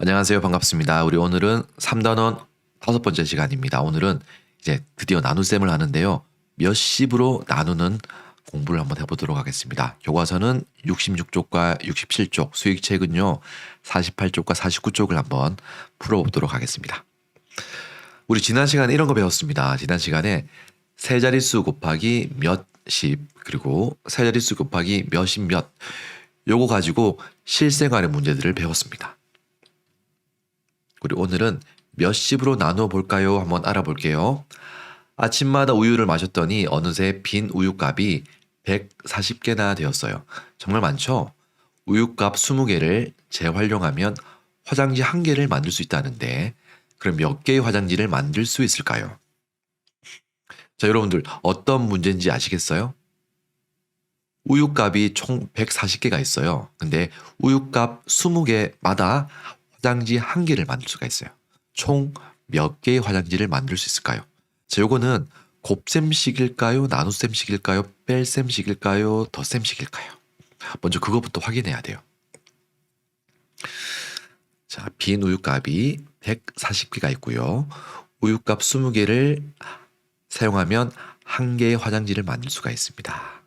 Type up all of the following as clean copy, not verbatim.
안녕하세요. 반갑습니다. 우리 오늘은 3단원 5번째 시간입니다. 오늘은 이제 드디어 나눗셈을 하는데요. 몇십으로 나누는 공부를 한번 해보도록 하겠습니다. 교과서는 66쪽과 67쪽, 수익책은요 48쪽과 49쪽을 한번 풀어보도록 하겠습니다. 우리 지난 시간에 이런 거 배웠습니다. 지난 시간에 세 자릿수 곱하기 몇십 그리고 세 자릿수 곱하기 몇십 몇 요거 가지고 실생활의 문제들을 배웠습니다. 우리 오늘은 몇십으로 나누어 볼까요? 한번 알아볼게요. 아침마다 우유를 마셨더니 어느새 빈 우유값이 140개나 되었어요. 정말 많죠? 우유값 20개를 재활용하면 화장지 1개를 만들 수 있다는데 그럼 몇 개의 화장지를 만들 수 있을까요? 자, 여러분들 어떤 문제인지 아시겠어요? 우유값이 총 140개가 있어요. 근데 우유값 20개마다 화장지 1개를 만들 수가 있어요. 총 몇 개의 화장지를 만들 수 있을까요? 자, 요거는 곱셈식일까요? 나눗셈식일까요? 뺄셈식일까요? 덧셈식일까요? 먼저 그것부터 확인해야 돼요. 자, 빈 우유값이 140개가 있고요. 우유값 20개를 사용하면 1개의 화장지를 만들 수가 있습니다.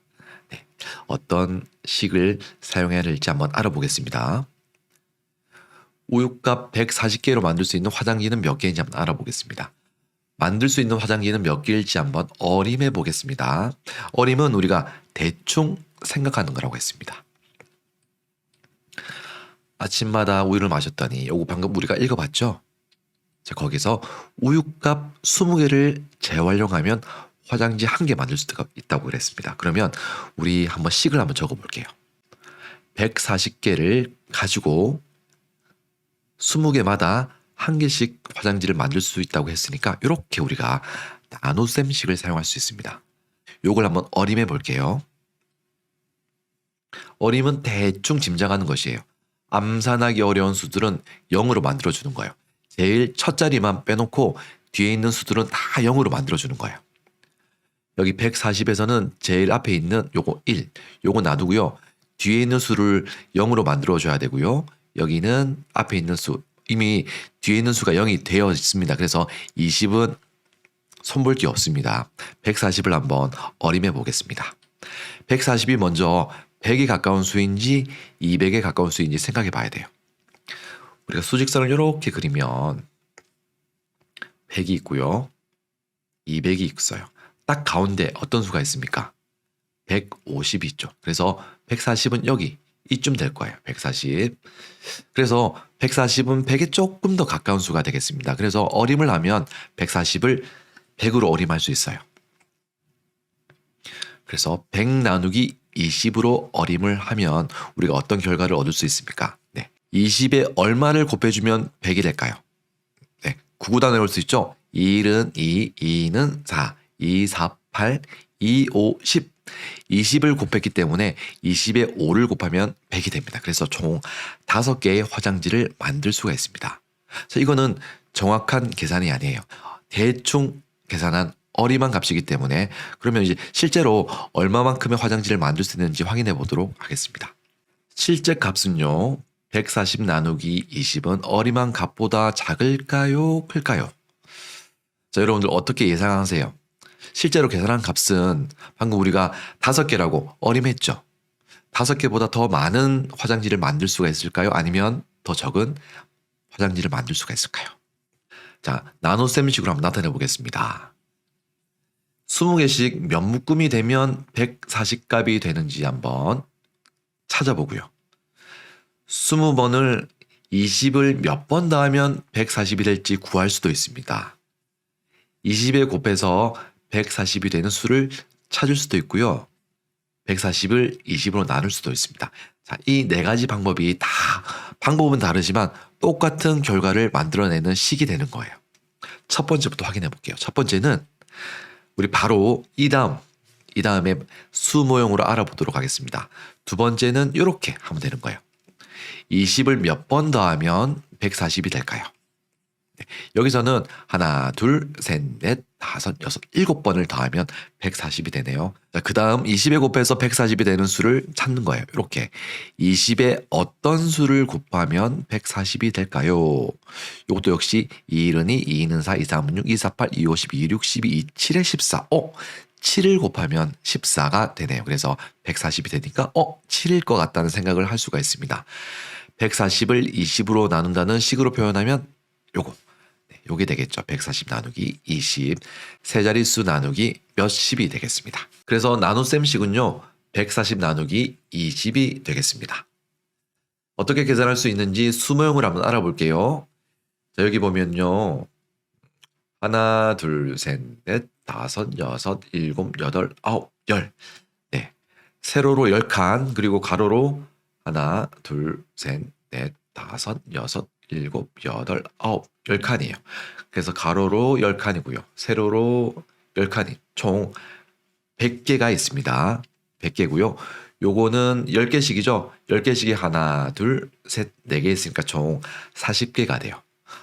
네, 어떤 식을 사용해야 될지 한번 알아보겠습니다. 우유값 140개로 만들 수 있는 화장지는 몇 개인지 한번 알아보겠습니다. 만들 수 있는 화장지는 몇 개일지 한번 어림해 보겠습니다. 어림은 우리가 대충 생각하는 거라고 했습니다. 아침마다 우유를 마셨더니 요거 방금 우리가 읽어봤죠? 자, 거기서 우유값 20개를 재활용하면 화장지 1개 만들 수 있다고 그랬습니다. 그러면 우리 한번 식을 한번 적어볼게요. 140개를 가지고 20개마다 1개씩 화장지를 만들 수 있다고 했으니까 이렇게 우리가 나눗셈식을 사용할 수 있습니다. 요걸 한번 어림해 볼게요. 어림은 대충 짐작하는 것이에요. 암산하기 어려운 수들은 0으로 만들어주는 거예요. 제일 첫 자리만 빼놓고 뒤에 있는 수들은 다 0으로 만들어주는 거예요. 여기 140에서는 제일 앞에 있는 요거 1, 요거 놔두고요. 뒤에 있는 수를 0으로 만들어줘야 되고요. 여기는 앞에 있는 수, 이미 뒤에 있는 수가 0이 되어 있습니다. 그래서 20은 손볼 게 없습니다. 140을 한번 어림해 보겠습니다. 140이 먼저 100에 가까운 수인지 200에 가까운 수인지 생각해 봐야 돼요. 우리가 수직선을 이렇게 그리면 100이 있고요. 200이 있어요. 딱 가운데 어떤 수가 있습니까? 150이 있죠. 그래서 140은 여기 이쯤 될 거예요. 140. 그래서 140은 100에 조금 더 가까운 수가 되겠습니다. 그래서 어림을 하면 140을 100으로 어림할 수 있어요. 그래서 100 나누기 20으로 어림을 하면 우리가 어떤 결과를 얻을 수 있습니까? 네. 20에 얼마를 곱해주면 100이 될까요? 네. 9구 나눌 수 있죠? 1은 2, 2는 4, 2, 4, 8, 2, 5, 10. 20을 곱했기 때문에 20에 5를 곱하면 100이 됩니다. 그래서 총 5개의 화장지를 만들 수가 있습니다. 자, 이거는 정확한 계산이 아니에요. 대충 계산한 어림한 값이기 때문에 그러면 이제 실제로 얼마만큼의 화장지를 만들 수 있는지 확인해 보도록 하겠습니다. 실제 값은요. 140 나누기 20은 어림한 값보다 작을까요? 클까요? 자, 여러분들 어떻게 예상하세요? 실제로 계산한 값은 방금 우리가 5개라고 어림했죠. 5개보다 더 많은 화장지를 만들 수가 있을까요? 아니면 더 적은 화장지를 만들 수가 있을까요? 자, 나눗셈식으로 한번 나타내 보겠습니다. 20개씩 몇 묶음이 되면 140값이 되는지 한번 찾아보고요. 20번을 20을 몇 번 더하면 140이 될지 구할 수도 있습니다. 20에 곱해서 140이 되는 수를 찾을 수도 있고요. 140을 20으로 나눌 수도 있습니다. 자, 이 4가지 방법이 다 방법은 다르지만 똑같은 결과를 만들어내는 식이 되는 거예요. 첫 번째부터 확인해 볼게요. 첫 번째는 우리 바로 이 다음에 수 모형으로 알아보도록 하겠습니다. 두 번째는 이렇게 하면 되는 거예요. 20을 몇 번 더하면 140이 될까요? 네, 여기서는 하나, 둘, 셋, 넷, 5, 6, 7번을 더하면 140이 되네요. 자, 그 다음 20에 곱해서 140이 되는 수를 찾는 거예요. 이렇게 20에 어떤 수를 곱하면 140이 될까요? 이것도 역시 2 1은 2, 2 2는 4, 2 3은 6, 2 4 8, 2 5 12, 2 6 12, 2 7에 14. 7을 곱하면 14가 되네요. 그래서 140이 되니까 7일 것 같다는 생각을 할 수가 있습니다. 140을 20으로 나눈다는 식으로 표현하면 요거. 요게 되겠죠. 140 나누기 20. 세 자릿수 나누기 몇십이 되겠습니다. 그래서 나눗셈식은요. 140 나누기 20이 되겠습니다. 어떻게 계산할 수 있는지 수모형을 한번 알아볼게요. 자, 여기 보면요. 하나, 둘, 셋, 넷, 다섯, 여섯, 일곱, 여덟, 아홉, 열. 네. 세로로 10칸, 그리고 가로로 하나, 둘, 셋, 넷, 다섯, 여섯, 일곱, 여덟, 아홉, 10칸이에요. 그래서 가로로 10칸이고요. 세로로 10칸이 총 100개가 있습니다. 100개고요. 요거는 10개씩이죠. 10개씩이 하나, 둘, 셋, 4개 있으니까 총 40개가 돼요.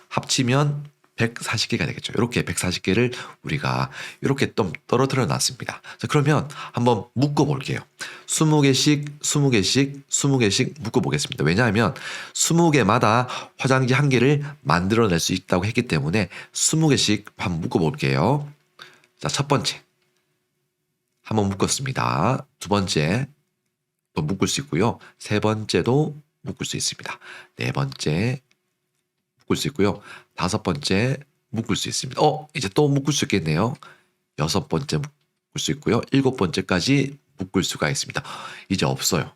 합치면 140개가 되겠죠. 이렇게 140개를 우리가 이렇게 좀 떨어뜨려 놨습니다. 자, 그러면 한번 묶어 볼게요. 20개씩, 20개씩, 20개씩 묶어 보겠습니다. 왜냐하면 20개마다 화장지 한 개를 만들어낼 수 있다고 했기 때문에 20개씩 한번 묶어 볼게요. 자, 첫 번째. 한번 묶었습니다. 두 번째. 또 묶을 수 있고요. 세 번째도 묶을 수 있습니다. 네 번째. 묶을 수 있고요. 다섯 번째 묶을 수 있습니다. 이제 또 묶을 수 있겠네요. 여섯 번째 묶을 수 있고요. 일곱 번째까지 묶을 수가 있습니다. 이제 없어요.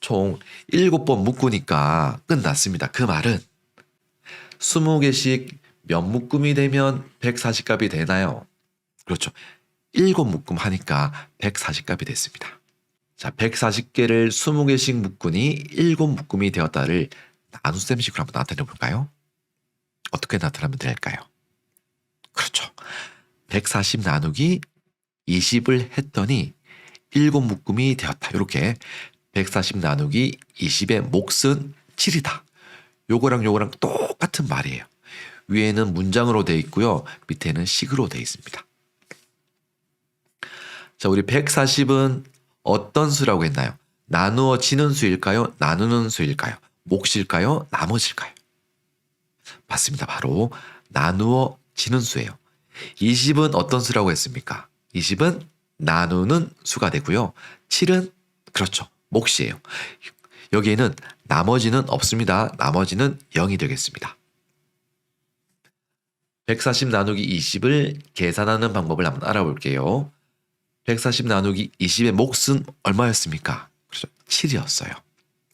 총 7번 묶으니까 끝났습니다. 그 말은 20개씩 몇 묶음이 되면 140값이 되나요? 그렇죠. 7묶음 하니까 140값이 됐습니다. 자, 140개를 20개씩 묶으니 7묶음이 되었다를 나눗셈식으로 한번 나타내 볼까요? 어떻게 나타나면 될까요? 그렇죠. 140 나누기 20을 했더니 7묶음이 되었다. 이렇게 140 나누기 20의 몫은 7이다. 요거랑 요거랑 똑같은 말이에요. 위에는 문장으로 되어 있고요. 밑에는 식으로 되어 있습니다. 자, 우리 140은 어떤 수라고 했나요? 나누어지는 수일까요? 나누는 수일까요? 몫일까요? 나머지일까요? 맞습니다. 바로 나누어지는 수예요. 20은 어떤 수라고 했습니까? 20은 나누는 수가 되고요. 7은 그렇죠. 몫이에요. 여기에는 나머지는 없습니다. 나머지는 0이 되겠습니다. 140 나누기 20을 계산하는 방법을 한번 알아볼게요. 140 나누기 20의 몫은 얼마였습니까? 그렇죠. 7이었어요.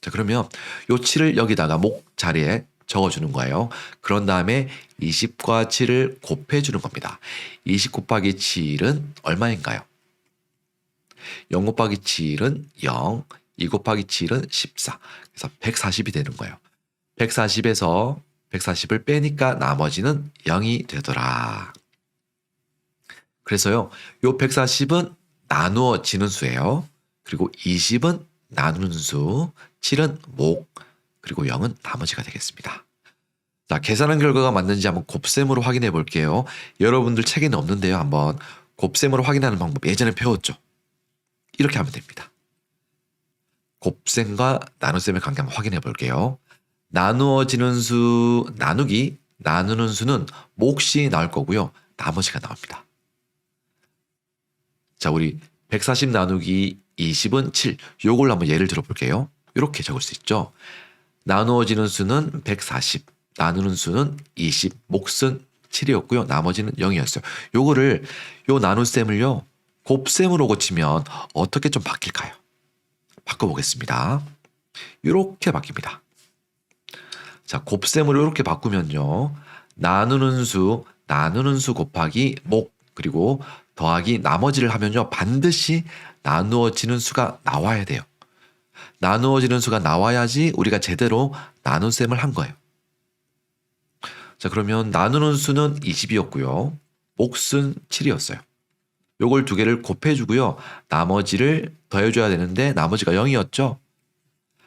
자, 그러면 요 7을 여기다가 몫 자리에 적어주는 거예요. 그런 다음에 20과 7을 곱해주는 겁니다. 20 곱하기 7은 얼마인가요? 0 곱하기 7은 0, 2 곱하기 7은 14. 그래서 140이 되는 거예요. 140에서 140을 빼니까 나머지는 0이 되더라. 그래서요, 요 140은 나누어지는 수예요. 그리고 20은 나누는 수, 7은 몫, 그리고 0은 나머지가 되겠습니다. 자, 계산한 결과가 맞는지 한번 곱셈으로 확인해 볼게요. 여러분들 책에는 없는데요. 한번 곱셈으로 확인하는 방법 예전에 배웠죠. 이렇게 하면 됩니다. 곱셈과 나눗셈의 관계 한번 확인해 볼게요. 나누어지는 수, 나누는 수는 몫이 나올 거고요. 나머지가 나옵니다. 자, 우리 140 나누기 20은 7. 요걸 한번 예를 들어 볼게요. 이렇게 적을 수 있죠. 나누어지는 수는 140, 나누는 수는 20, 몫은 7이었고요. 나머지는 0이었어요. 요거를 요 나눗셈을요. 곱셈으로 고치면 어떻게 좀 바뀔까요? 바꿔보겠습니다. 이렇게 바뀝니다. 자, 곱셈으로 이렇게 바꾸면요. 나누는 수 곱하기 몫, 그리고 더하기 나머지를 하면요. 반드시 나누어지는 수가 나와야 돼요. 나누어지는 수가 나와야지 우리가 제대로 나눗셈을 한 거예요. 자, 그러면 나누는 수는 20이었고요. 몫은 7이었어요. 요걸 두 개를 곱해주고요. 나머지를 더해줘야 되는데 나머지가 0이었죠.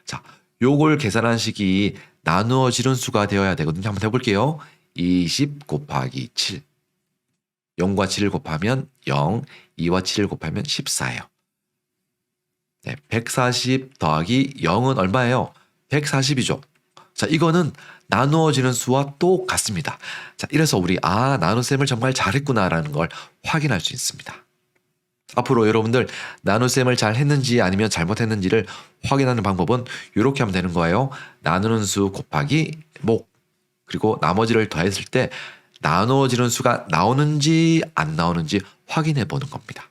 자, 요걸 계산한 식이 나누어지는 수가 되어야 되거든요. 한번 해볼게요. 20 곱하기 7. 0과 7을 곱하면 0, 2와 7을 곱하면 14예요. 네, 140 더하기 0은 얼마예요? 140이죠. 자, 이거는 나누어지는 수와 똑같습니다. 자, 이래서 우리 나눗셈을 정말 잘했구나라는 걸 확인할 수 있습니다. 앞으로 여러분들 나눗셈을 잘 했는지 아니면 잘못했는지를 확인하는 방법은 이렇게 하면 되는 거예요. 나누는 수 곱하기 목, 그리고 나머지를 더했을 때 나누어지는 수가 나오는지 안 나오는지 확인해 보는 겁니다.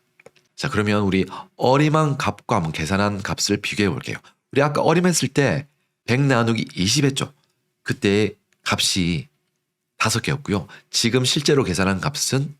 자, 그러면 우리 어림한 값과 한번 계산한 값을 비교해 볼게요. 우리 아까 어림했을 때 100 나누기 20 했죠. 그때 값이 5개였고요. 지금 실제로 계산한 값은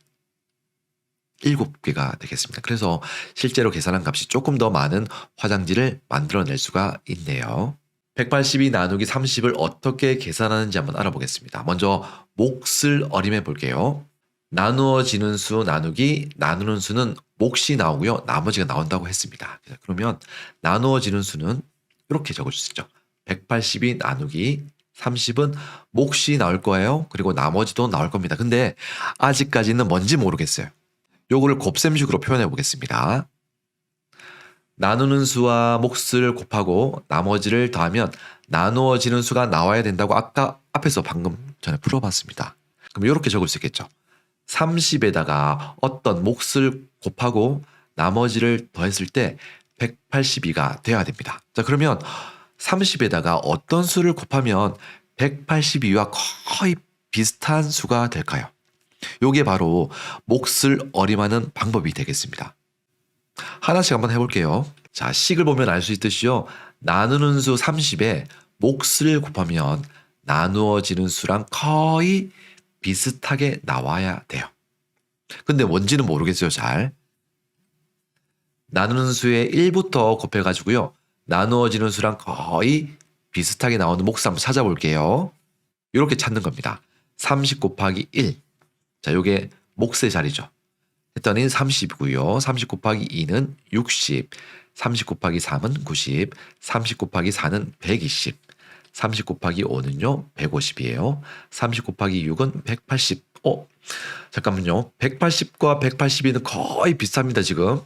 7개가 되겠습니다. 그래서 실제로 계산한 값이 조금 더 많은 화장지를 만들어낼 수가 있네요. 182 나누기 30을 어떻게 계산하는지 한번 알아보겠습니다. 먼저 몫을 어림해 볼게요. 나누어지는 수 나누기 나누는 수는 몫이 나오고요. 나머지가 나온다고 했습니다. 그러면 나누어지는 수는 이렇게 적을 수 있죠. 182 나누기 30은 몫이 나올 거예요. 그리고 나머지도 나올 겁니다. 근데 아직까지는 뭔지 모르겠어요. 요거를 곱셈식으로 표현해 보겠습니다. 나누는 수와 몫을 곱하고 나머지를 더하면 나누어지는 수가 나와야 된다고 아까 앞에서 방금 전에 풀어봤습니다. 그럼 이렇게 적을 수 있겠죠. 30에다가 어떤 몫을 곱하고 나머지를 더했을 때 182가 돼야 됩니다. 자, 그러면 30에다가 어떤 수를 곱하면 182와 거의 비슷한 수가 될까요? 요게 바로 몫을 어림하는 방법이 되겠습니다. 하나씩 한번 해볼게요. 자, 식을 보면 알 수 있듯이요. 나누는 수 30에 몫을 곱하면 나누어지는 수랑 거의 비슷하게 나와야 돼요. 근데 뭔지는 모르겠어요, 잘. 나누는 수에 1부터 곱해가지고요. 나누어지는 수랑 거의 비슷하게 나오는 몫을 한번 찾아볼게요. 이렇게 찾는 겁니다. 30 곱하기 1. 자, 요게 몫의 자리죠. 했더니 30이고요. 30 곱하기 2는 60, 30 곱하기 3은 90, 30 곱하기 4는 120, 30 곱하기 5는요 150이에요. 30 곱하기 6은 180. 잠깐만요. 180과 182는 거의 비슷합니다, 지금.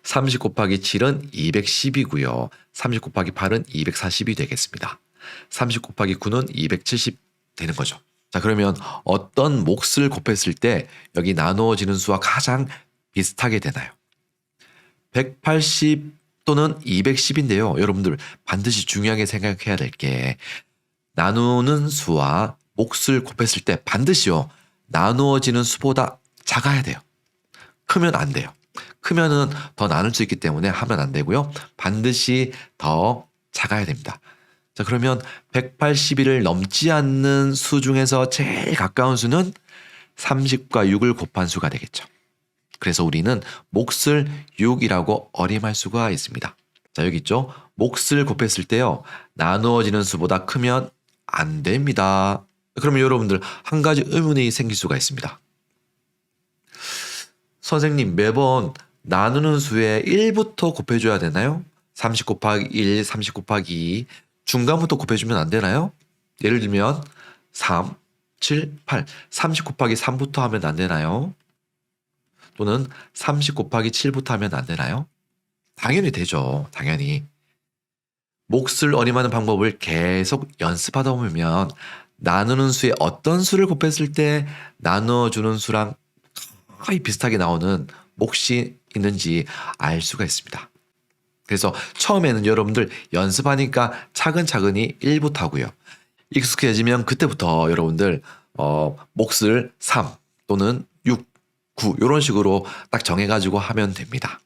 30 곱하기 7은 210이고요. 30 곱하기 8은 240이 되겠습니다. 30 곱하기 9는 270 되는 거죠. 자, 그러면 어떤 몫을 곱했을 때 여기 나누어지는 수와 가장 비슷하게 되나요? 180 또는 210인데요. 여러분들 반드시 중요하게 생각해야 될 게 나누는 수와 몫을 곱했을 때 반드시요. 나누어지는 수보다 작아야 돼요. 크면 안 돼요. 크면은 더 나눌 수 있기 때문에 하면 안 되고요. 반드시 더 작아야 됩니다. 자, 그러면 181을 넘지 않는 수 중에서 제일 가까운 수는 30과 6을 곱한 수가 되겠죠. 그래서 우리는 몫을 6이라고 어림할 수가 있습니다. 자, 여기 있죠. 몫을 곱했을 때요. 나누어지는 수보다 크면 안 됩니다. 그러면 여러분들 한 가지 의문이 생길 수가 있습니다. 선생님, 매번 나누는 수에 1부터 곱해줘야 되나요? 30 곱하기 1, 30 곱하기 2 중간부터 곱해주면 안 되나요? 예를 들면 3, 7, 8 30 곱하기 3부터 하면 안 되나요? 또는 30 곱하기 7부터 하면 안 되나요? 당연히 되죠. 당연히. 몫을 어림하는 방법을 계속 연습하다 보면 나누는 수에 어떤 수를 곱했을 때 나누어주는 수랑 거의 비슷하게 나오는 몫이 있는지 알 수가 있습니다. 그래서 처음에는 여러분들 연습하니까 차근차근히 1부터 하고요. 익숙해지면 그때부터 여러분들 몫을 3 또는 6, 9 이런 식으로 딱 정해가지고 하면 됩니다.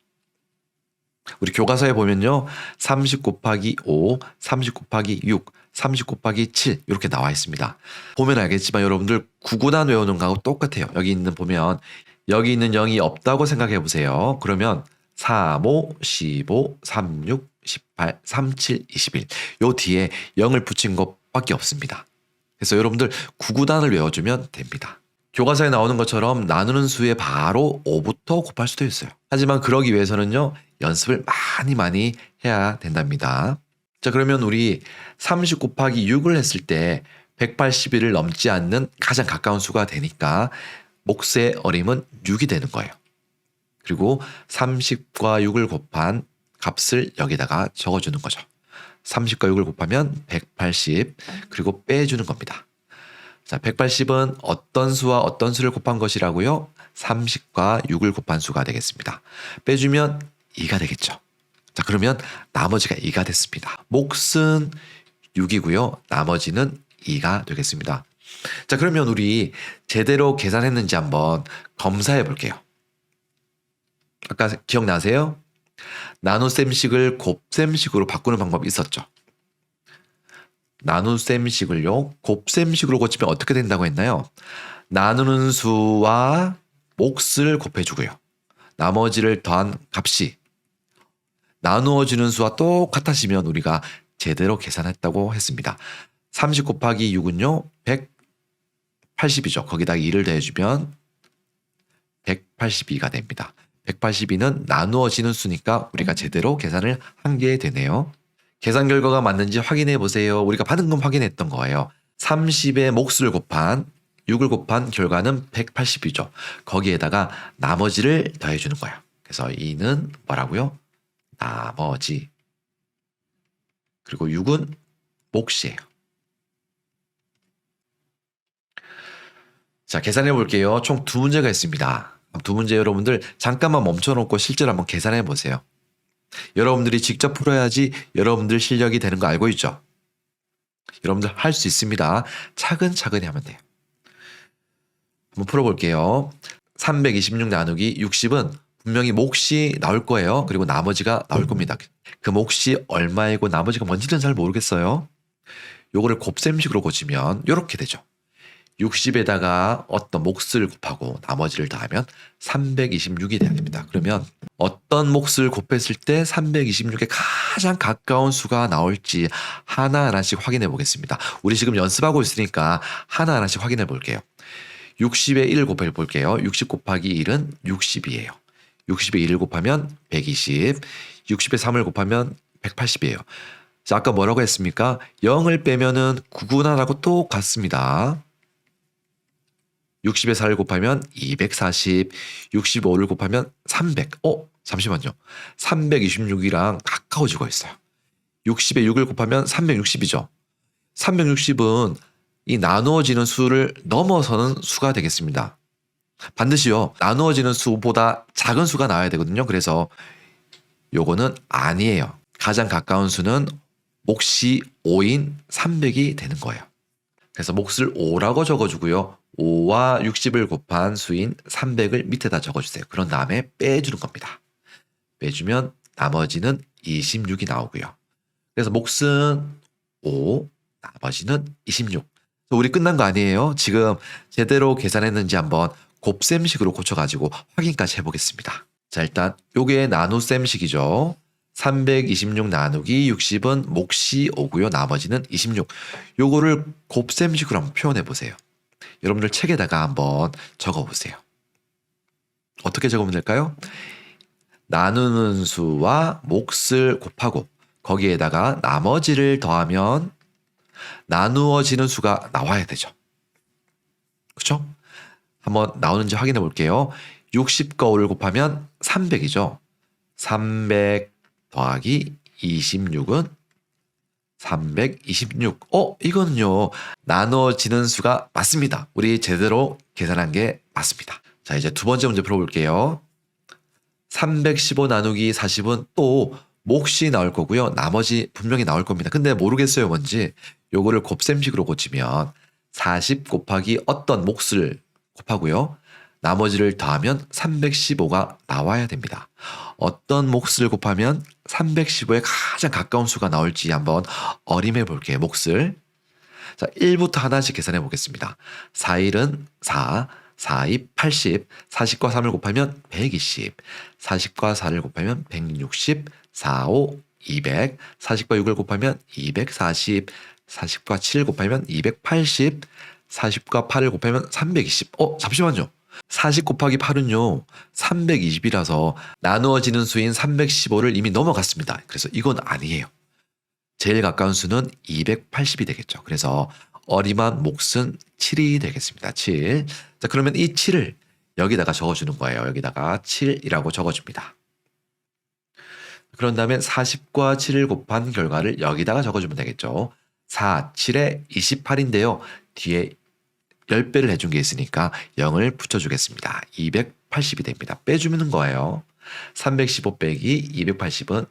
우리 교과서에 보면요. 30 곱하기 5, 30 곱하기 6, 30 곱하기 7 이렇게 나와 있습니다. 보면 알겠지만 여러분들 구구단 외우는 거하고 똑같아요. 여기 있는 0이 없다고 생각해 보세요. 그러면 3, 5, 15, 36, 18, 37, 21 요 뒤에 0을 붙인 것밖에 없습니다. 그래서 여러분들 구구단을 외워주면 됩니다. 교과서에 나오는 것처럼 나누는 수에 바로 5부터 곱할 수도 있어요. 하지만 그러기 위해서는요. 연습을 많이 해야 된답니다. 자, 그러면 우리 30 곱하기 6을 했을 때 181을 넘지 않는 가장 가까운 수가 되니까 몫의 어림은 6이 되는 거예요. 그리고 30과 6을 곱한 값을 여기다가 적어주는 거죠. 30과 6을 곱하면 180 그리고 빼주는 겁니다. 자, 180은 어떤 수와 어떤 수를 곱한 것이라고요? 30과 6을 곱한 수가 되겠습니다. 빼주면 2가 되겠죠. 자, 그러면 나머지가 2가 됐습니다. 몫은 6이고요. 나머지는 2가 되겠습니다. 자, 그러면 우리 제대로 계산했는지 한번 검사해 볼게요. 아까 기억나세요? 나눗셈식을 곱셈식으로 바꾸는 방법이 있었죠. 나눗셈식을요, 곱셈식으로 고치면 어떻게 된다고 했나요? 나누는 수와 몫을 곱해주고요. 나머지를 더한 값이 나누어지는 수와 똑같아지면 우리가 제대로 계산했다고 했습니다. 30 곱하기 6은요, 180이죠. 거기다가 2를 더해주면 182가 됩니다. 182는 나누어지는 수니까 우리가 제대로 계산을 한 게 되네요. 계산 결과가 맞는지 확인해 보세요. 우리가 방금 확인했던 거예요. 30의 몫을 곱한 6을 곱한 결과는 180이죠. 거기에다가 나머지를 더해주는 거예요. 그래서 이는 뭐라고요? 나머지. 그리고 6은 몫이에요. 자, 계산해 볼게요. 총 2문제가 있습니다. 2문제 여러분들 잠깐만 멈춰놓고 실제로 한번 계산해 보세요. 여러분들이 직접 풀어야지 여러분들 실력이 되는 거 알고 있죠? 여러분들 할 수 있습니다. 차근차근히 하면 돼요. 한번 풀어볼게요. 326 나누기 60은 분명히 몫이 나올 거예요. 그리고 나머지가 나올 겁니다. 그 몫이 얼마이고 나머지가 뭔지는 잘 모르겠어요. 요거를 곱셈식으로 고치면 이렇게 되죠. 60에다가 어떤 몫을 곱하고 나머지를 더하면 326이 돼야 됩니다. 그러면 어떤 몫을 곱했을 때 326에 가장 가까운 수가 나올지 하나하나씩 확인해 보겠습니다. 우리 지금 연습하고 있으니까 하나하나씩 확인해 볼게요. 60에 1을 곱해 볼게요. 60 곱하기 1은 60이에요. 60에 1을 곱하면 120, 60에 3을 곱하면 180이에요. 자, 아까 뭐라고 했습니까? 0을 빼면은 9구나라고 똑같습니다. 60에 4를 곱하면 240, 65를 곱하면 300. 잠시만요. 326이랑 가까워지고 있어요. 60에 6을 곱하면 360이죠. 360은 이 나누어지는 수를 넘어서는 수가 되겠습니다. 반드시요. 나누어지는 수보다 작은 수가 나와야 되거든요. 그래서 요거는 아니에요. 가장 가까운 수는 몫이 5인 300이 되는 거예요. 그래서 몫을 5라고 적어주고요. 5와 60을 곱한 수인 300을 밑에다 적어주세요. 그런 다음에 빼주는 겁니다. 빼주면 나머지는 26이 나오고요. 그래서 몫은 5, 나머지는 26. 우리 끝난 거 아니에요. 지금 제대로 계산했는지 한번 곱셈식으로 고쳐가지고 확인까지 해보겠습니다. 자, 일단 요게 나눗셈식이죠. 326 나누기 60은 몫이 5고요. 나머지는 26. 요거를 곱셈식으로 한번 표현해 보세요. 여러분들 책에다가 한번 적어 보세요. 어떻게 적으면 될까요? 나누는 수와 몫을 곱하고 거기에다가 나머지를 더하면 나누어지는 수가 나와야 되죠. 그렇죠? 한번 나오는지 확인해 볼게요. 60과 5를 곱하면 300이죠. 300 더하기 26은 326. 이거는요. 나눠지는 수가 맞습니다. 우리 제대로 계산한 게 맞습니다. 자, 이제 두 번째 문제 풀어볼게요. 315 나누기 40은 또 몫이 나올 거고요. 나머지 분명히 나올 겁니다. 근데 모르겠어요, 뭔지. 요거를 곱셈식으로 고치면 40 곱하기 어떤 몫을 곱하고요. 나머지를 더하면 315가 나와야 됩니다. 어떤 몫을 곱하면 315에 가장 가까운 수가 나올지 한번 어림해 볼게요. 몫을. 자, 1부터 하나씩 계산해 보겠습니다. 4일은 4, 4이 80, 40과 3을 곱하면 120, 40과 4를 곱하면 160, 4, 5, 200, 40과 6을 곱하면 240, 40과 7을 곱하면 280, 40과 8을 곱하면 320. 잠시만요. 40 곱하기 8은요 320이라서 나누어지는 수인 315를 이미 넘어갔습니다. 그래서 이건 아니에요. 제일 가까운 수는 280이 되겠죠. 그래서 어림한 몫은 7이 되겠습니다. 7. 자, 그러면 이 7을 여기다가 적어주는 거예요. 여기다가 7이라고 적어줍니다. 그런 다음에 40과 7을 곱한 결과를 여기다가 적어주면 되겠죠. 4, 7에 28인데요. 뒤에 10배를 해준 게 있으니까 0을 붙여주겠습니다. 280이 됩니다. 빼주는 거예요. 315 빼기 280은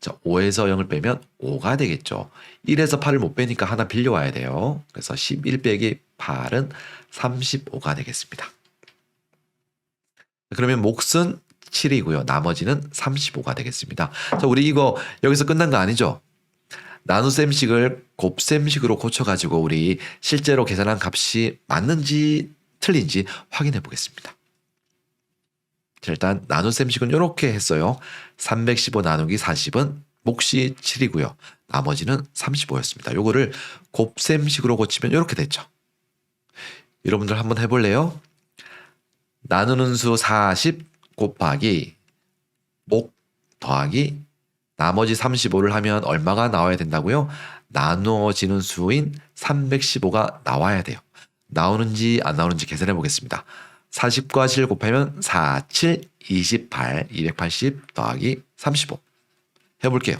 5에서 0을 빼면 5가 되겠죠. 1에서 8을 못 빼니까 하나 빌려와야 돼요. 그래서 11 빼기 8은 35가 되겠습니다. 그러면 몫은 7이고요. 나머지는 35가 되겠습니다. 자, 우리 이거 여기서 끝난 거 아니죠? 나눗셈식을 곱셈식으로 고쳐가지고 우리 실제로 계산한 값이 맞는지 틀린지 확인해 보겠습니다. 자, 일단 나눗셈식은 이렇게 했어요. 315 나누기 40은 몫이 7이고요. 나머지는 35였습니다. 요거를 곱셈식으로 고치면 이렇게 됐죠. 여러분들 한번 해볼래요? 나누는 수 40 곱하기 몫 더하기 나머지 35를 하면 얼마가 나와야 된다고요? 나누어지는 수인 315가 나와야 돼요. 나오는지 안 나오는지 계산해 보겠습니다. 40과 7 곱하면 4, 7, 28, 280 더하기 35 해볼게요.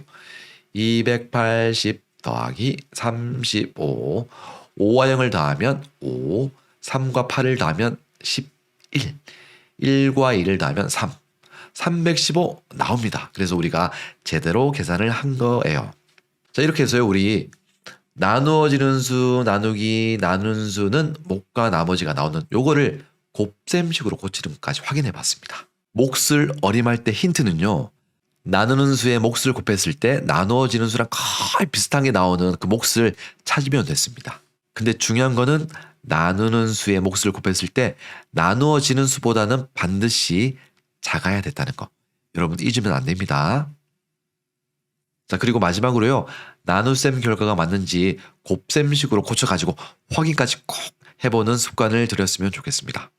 280 더하기 35 5와 0을 더하면 5, 3과 8을 더하면 11, 1과 2를 더하면 3, 315 나옵니다. 그래서 우리가 제대로 계산을 한 거예요. 자, 이렇게 해서요, 우리 나누어지는 수, 나누기, 나누는 수는 몫과 나머지가 나오는 요거를 곱셈식으로 고치는 것까지 확인해 봤습니다. 몫을 어림할 때 힌트는요, 나누는 수의 몫을 곱했을 때 나누어지는 수랑 거의 비슷한 게 나오는 그 몫을 찾으면 됐습니다. 근데 중요한 거는 나누는 수의 몫을 곱했을 때 나누어지는 수보다는 반드시 작아야 됐다는 거. 여러분 잊으면 안 됩니다. 자, 그리고 마지막으로요. 나눗셈 결과가 맞는지 곱셈식으로 고쳐가지고 확인까지 꼭 해보는 습관을 들였으면 좋겠습니다.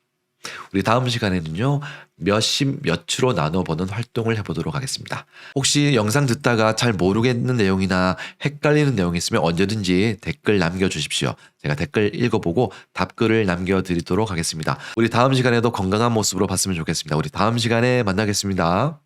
우리 다음 시간에는요. 몇십 몇으로 나눠보는 활동을 해보도록 하겠습니다. 혹시 영상 듣다가 잘 모르겠는 내용이나 헷갈리는 내용이 있으면 언제든지 댓글 남겨주십시오. 제가 댓글 읽어보고 답글을 남겨드리도록 하겠습니다. 우리 다음 시간에도 건강한 모습으로 봤으면 좋겠습니다. 우리 다음 시간에 만나겠습니다.